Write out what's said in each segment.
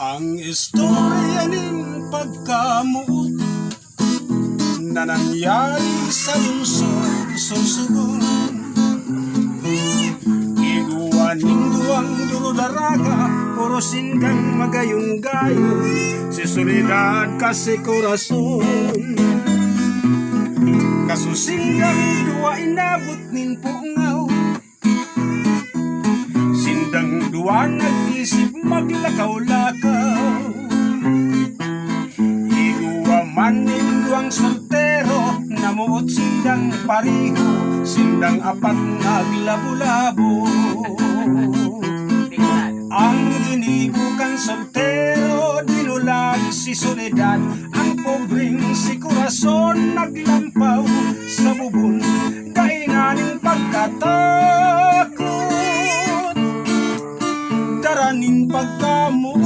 Ang istorya ng pagkamuot na nangyari sa lungsod Sorsogon. Iguaning duwang durudaraga, puro sindang magayong-gayo, si Soledad kasi korason. Kasusindang duwa inabot nin pungaw, sindang duwa nag-isip maglakaw-lakaw. Iguwa man nin duwang soltero, namuot sindang pariho, sindang apat naglabo-labo. Ang ginibukan soltero, dinulag si Soledad, ang pobreng si Corazon naglampaw sa bubon, kainganing pagkatakot, daraning pagkamot.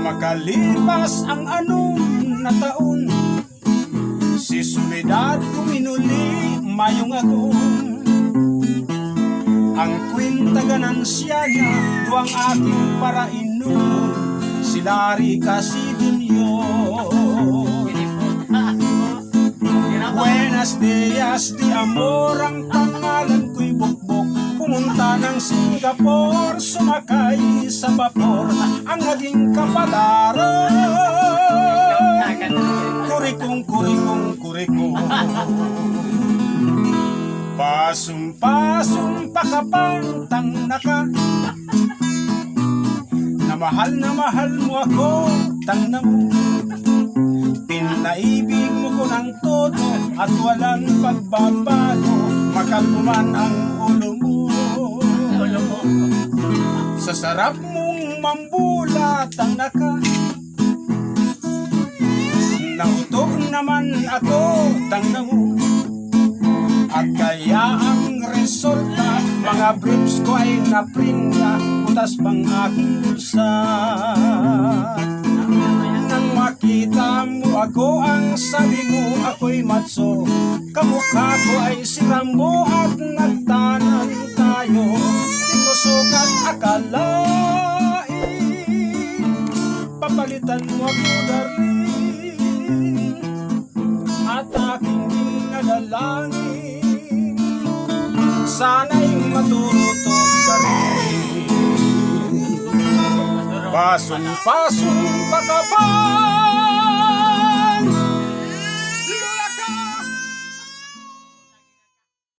Makalipas ang anong na taon, si Soledad kuminuli mayong agong. Ang kwenta ganansya niya, duwang aking parainon, si Larry Casidonio. Buenas dias di amor, ang pangalan ko'y Bukbok. Pumunta ng Singapore, sumakay sa vapor, ang naging kapalaran. Kurikong, pasong pakapantang naka, na mahal mo ako, tanda mo. Pinaibig mo ko ng todo at walang pagbabago, makalpuman ang ulo mo. Sa sarap mong mambulat ang naka, nauto naman ako, tanda mo. At kaya ang resulta, mga briefs ko ay naprinda, butas pang aking bulsa. Nang makita mo ako, ang sabi mo ako'y matso, kamukha ko ay si Rambo at nagtanan tayo. Di ko sukat akalain, papalitan mo ako darling, at aking dinadalangin, sana'y matutot ka rin. Pasong-pasong baka